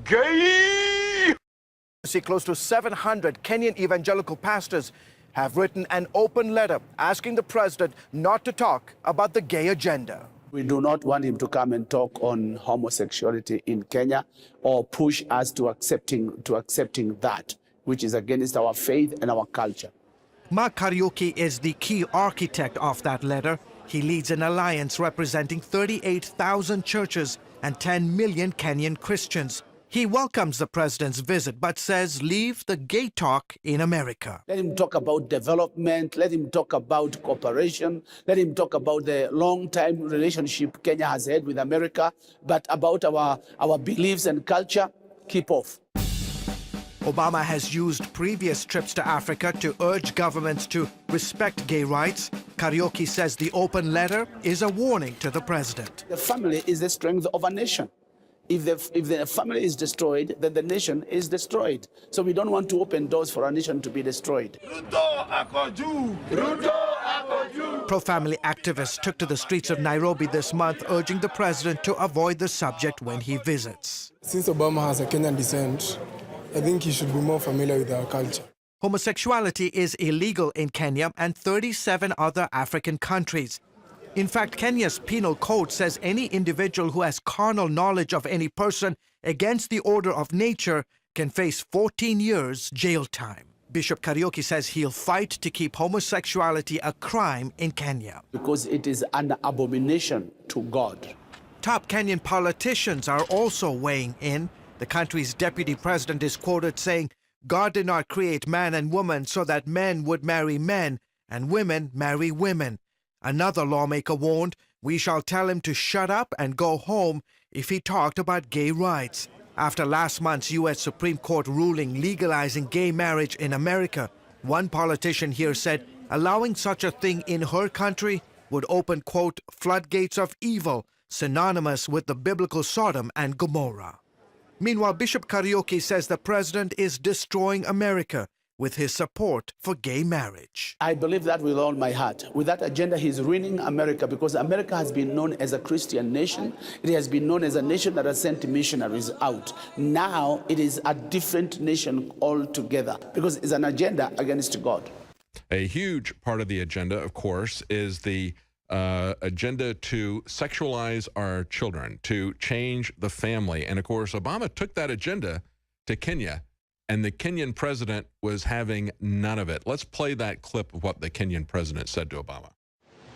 Gay! Close to 700 Kenyan evangelical pastors have written an open letter asking the president not to talk about the gay agenda. We do not want him to come and talk on homosexuality in Kenya or push us to accepting that, which is against our faith and our culture. Mark Kariuki is the key architect of that letter. He leads an alliance representing 38,000 churches and 10 million Kenyan Christians. He welcomes the president's visit, but says leave the gay talk in America. Let him talk about development, let him talk about cooperation, let him talk about the long-time relationship Kenya has had with America, but about our beliefs and culture, keep off. Obama has used previous trips to Africa to urge governments to respect gay rights. Kariuki says the open letter is a warning to the president. The family is the strength of a nation. If the family is destroyed, then the nation is destroyed. So we don't want to open doors for our nation to be destroyed. Pro-family activists took to the streets of Nairobi this month, urging the president to avoid the subject when he visits. Since Obama has a Kenyan descent, I think he should be more familiar with our culture. Homosexuality is illegal in Kenya and 37 other African countries. In fact, Kenya's penal code says any individual who has carnal knowledge of any person against the order of nature can face 14 years jail time. Bishop Kariuki says he'll fight to keep homosexuality a crime in Kenya. Because it is an abomination to God. Top Kenyan politicians are also weighing in. The country's deputy president is quoted saying, "God did not create man and woman so that men would marry men and women marry women." Another lawmaker warned, "We shall tell him to shut up and go home if he talked about gay rights." After last month's U.S. Supreme Court ruling legalizing gay marriage in America, one politician here said allowing such a thing in her country would open, quote, floodgates of evil, synonymous with the biblical Sodom and Gomorrah. Meanwhile, Bishop Kariuki says the president is destroying America with his support for gay marriage. I believe that with all my heart. With that agenda, he's ruining America, because America has been known as a Christian nation. It has been known as a nation that has sent missionaries out. Now it is a different nation altogether, because it's an agenda against God. A huge part of the agenda, of course, is the agenda to sexualize our children, to change the family. And of course, Obama took that agenda to Kenya, and the Kenyan president was having none of it. Let's play that clip of what the Kenyan president said to Obama.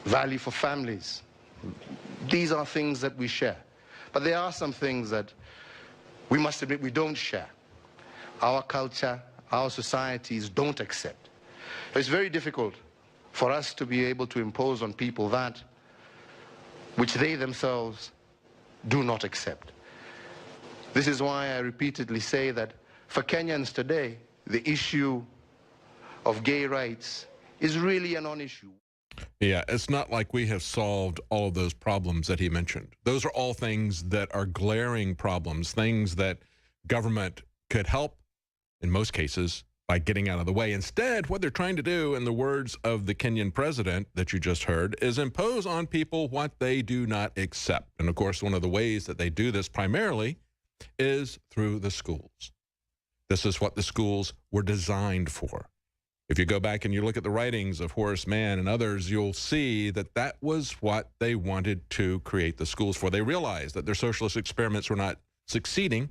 Value for families. These are things that we share. But there are some things that we must admit we don't share. Our culture, our societies don't accept. It's very difficult for us to be able to impose on people that which they themselves do not accept. This is why I repeatedly say that for Kenyans today, the issue of gay rights is really a non-issue. Yeah, it's not like we have solved all of those problems that he mentioned. Those are all things that are glaring problems, things that government could help, in most cases, by getting out of the way. Instead, what they're trying to do, in the words of the Kenyan president that you just heard, is impose on people what they do not accept. And of course, one of the ways that they do this primarily is through the schools. This is what the schools were designed for. If you go back and you look at the writings of Horace Mann and others, you'll see that that was what they wanted to create the schools for. They realized that their socialist experiments were not succeeding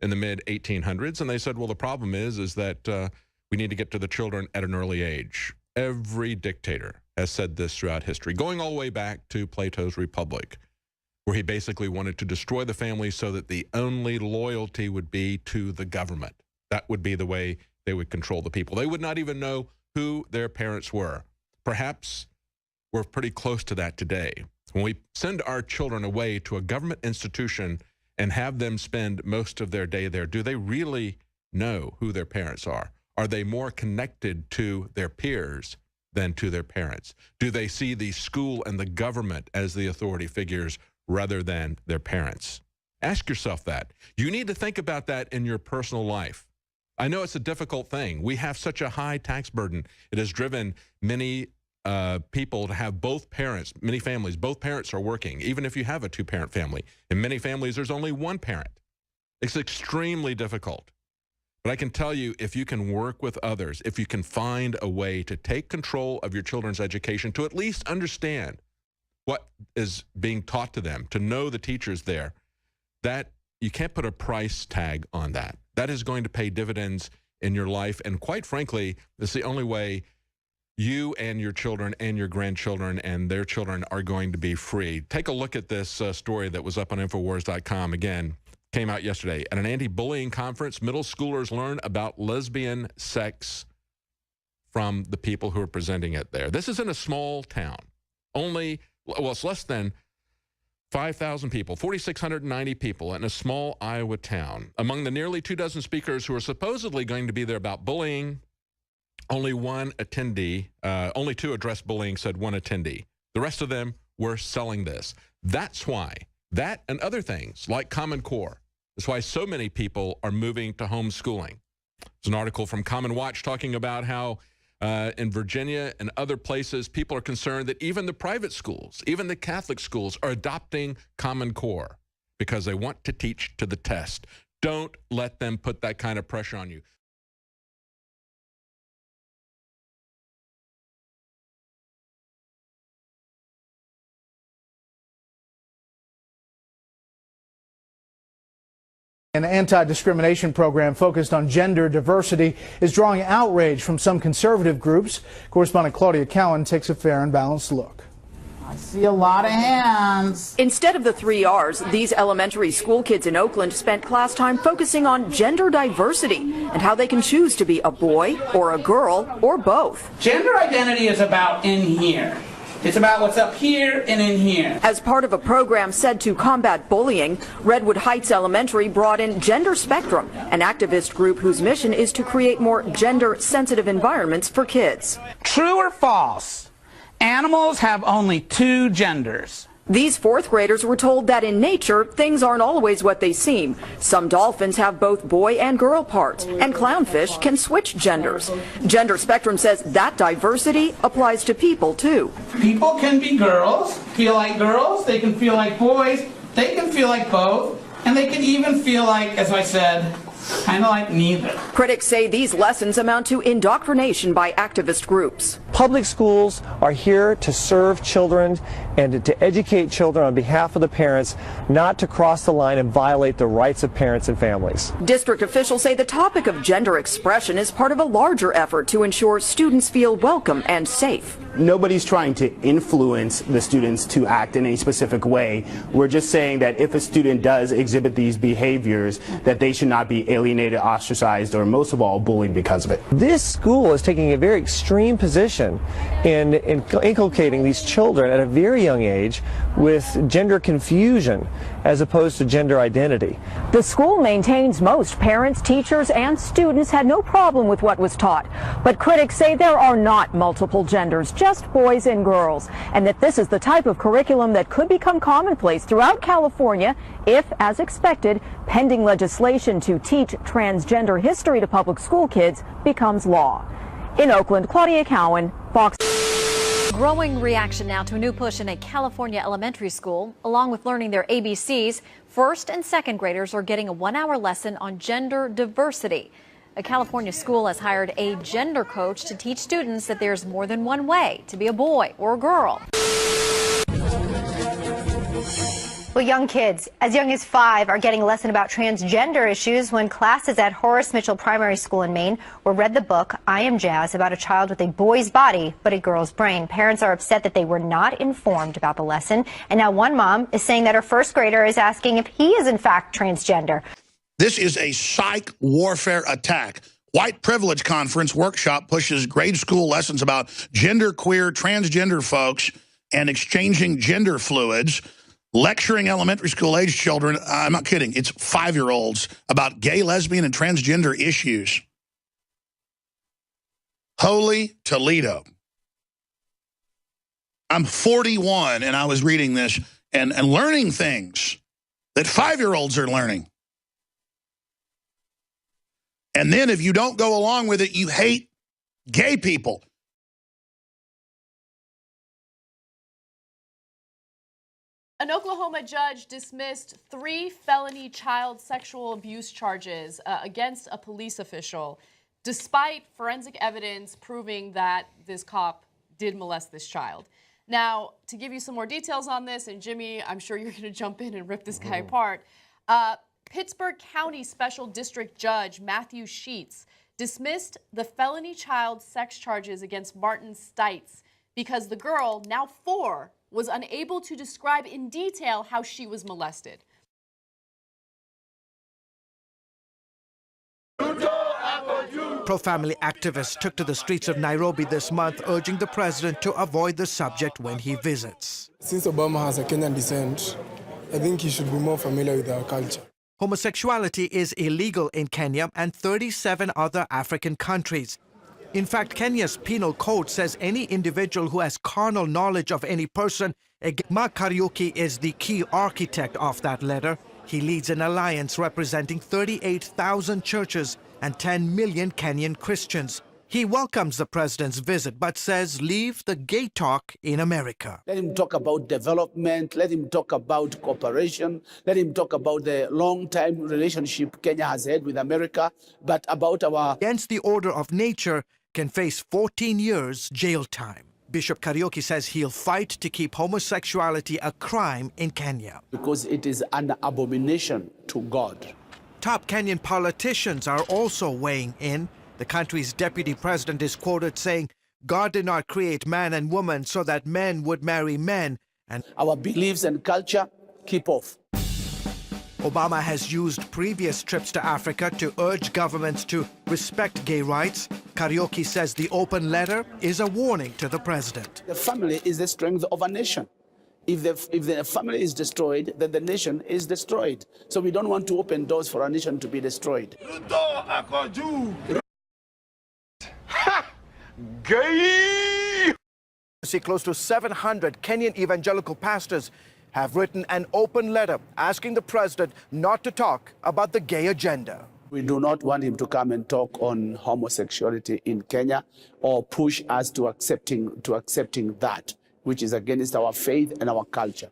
in the mid-1800s, and they said, well, the problem is that we need to get to the children at an early age. Every dictator has said this throughout history, going all the way back to Plato's Republic, where he basically wanted to destroy the family so that the only loyalty would be to the government. That would be the way they would control the people. They would not even know who their parents were. Perhaps we're pretty close to that today. When we send our children away to a government institution and have them spend most of their day there, do they really know who their parents are? Are they more connected to their peers than to their parents? Do they see the school and the government as the authority figures rather than their parents? Ask yourself that. You need to think about that in your personal life. I know it's a difficult thing. We have such a high tax burden. It has driven many people to have both parents, many families, both parents are working, even if you have a two-parent family. In many families, there's only one parent. It's extremely difficult. But I can tell you, if you can work with others, if you can find a way to take control of your children's education, to at least understand what is being taught to them, to know the teachers there, that you can't put a price tag on that. That is going to pay dividends in your life. And quite frankly, it's the only way you and your children and your grandchildren and their children are going to be free. Take a look at this story that was up on Infowars.com. Again, came out yesterday. At an anti-bullying conference, middle schoolers learn about lesbian sex from the people who are presenting it there. This is in a small town. It's less than 5,000 people, 4,690 people in a small Iowa town. Among the nearly 24 speakers who are supposedly going to be there about bullying, only one attendee, only two addressed bullying, said one attendee. The rest of them were selling this. That's why, that and other things like Common Core, that's why so many people are moving to homeschooling. There's an article from Common Watch talking about how in Virginia and other places, people are concerned that even the private schools, even the Catholic schools are adopting Common Core because they want to teach to the test. Don't let them put that kind of pressure on you. An anti-discrimination program focused on gender diversity is drawing outrage from some conservative groups. Correspondent Claudia Cowan takes a fair and balanced look. I see a lot of hands. Instead of the 3 R's, these elementary school kids in Oakland spent class time focusing on gender diversity and how they can choose to be a boy or a girl or both. Gender identity is about in here. It's about what's up here and in here. As part of a program said to combat bullying, Redwood Heights Elementary brought in Gender Spectrum, an activist group whose mission is to create more gender-sensitive environments for kids. True or false? Animals have only 2 genders. These 4th graders were told that in nature, things aren't always what they seem. Some dolphins have both boy and girl parts, and clownfish can switch genders. Gender Spectrum says that diversity applies to people, too. People can be girls, feel like girls, they can feel like boys, they can feel like both, and they can even feel like, as I said, kind of like neither. Critics say these lessons amount to indoctrination by activist groups. Public schools are here to serve children and to educate children on behalf of the parents, not to cross the line and violate the rights of parents and families. District officials say the topic of gender expression is part of a larger effort to ensure students feel welcome and safe. Nobody's trying to influence the students to act in a specific way. We're just saying that if a student does exhibit these behaviors, that they should not be alienated, ostracized, or most of all, bullied because of it. This school is taking a very extreme position in inculcating these children at a very young age with gender confusion as opposed to gender identity. The school maintains most parents, teachers, and students had no problem with what was taught. But critics say there are not multiple genders, just boys and girls, and that this is the type of curriculum that could become commonplace throughout California if, as expected, pending legislation to teach transgender history to public school kids becomes law. In Oakland, Claudia Cowan, Fox. Growing reaction now to a new push in a California elementary school. Along with learning their ABCs, 1st and 2nd graders are getting a 1-hour lesson on gender diversity. A California school has hired a gender coach to teach students that there's more than one way to be a boy or a girl. Well, young kids as young as 5 are getting a lesson about transgender issues when classes at Horace Mitchell Primary School in Maine were read the book I Am Jazz about a child with a boy's body but a girl's brain. Parents are upset that they were not informed about the lesson, and now one mom is saying that her 1st grader is asking if he is in fact transgender. This is a psych warfare attack. White Privilege Conference workshop pushes grade school lessons about gender queer, transgender folks and exchanging gender fluids. Lecturing elementary school age children, I'm not kidding, it's 5-year-olds about gay, lesbian, and transgender issues. Holy Toledo. I'm 41 and I was reading this and learning things that 5-year-olds are learning. And then if you don't go along with it, you hate gay people. An Oklahoma judge dismissed 3 felony child sexual abuse charges against a police official, despite forensic evidence proving that this cop did molest this child. Now, to give you some more details on this, and Jimmy, I'm sure you're going to jump in and rip this guy apart, Pittsburgh County Special District Judge Matthew Sheets dismissed the felony child sex charges against Martin Stites because the girl, now 4, was unable to describe in detail how she was molested. Pro-family activists took to the streets of Nairobi this month, urging the president to avoid the subject when he visits. Since Obama has a Kenyan descent, I think he should be more familiar with our culture. Homosexuality is illegal in Kenya and 37 other African countries. In fact, Kenya's penal code says any individual who has carnal knowledge of any person. Mark Kariuki is the key architect of that letter. He leads an alliance representing 38,000 churches and 10 million Kenyan Christians. He welcomes the president's visit, but says leave the gay talk in America. Let him talk about development. Let him talk about cooperation. Let him talk about the long-time relationship Kenya has had with America, but about our... Against the order of nature can face 14 years jail time. Bishop Kariuki says he'll fight to keep homosexuality a crime in Kenya. Because it is an abomination to God. Top Kenyan politicians are also weighing in. The country's deputy president is quoted saying, God did not create man and woman so that men would marry men. And our beliefs and culture, keep off. Obama has used previous trips to Africa to urge governments to respect gay rights. Kariuki says the open letter is a warning to the president. The family is the strength of a nation. If the family is destroyed, then the nation is destroyed. So we don't want to open doors for our nation to be destroyed. Gay! Close to 700 Kenyan evangelical pastors have written an open letter asking the president not to talk about the gay agenda. We do not want him to come and talk on homosexuality in Kenya or push us to accepting that, which is against our faith and our culture.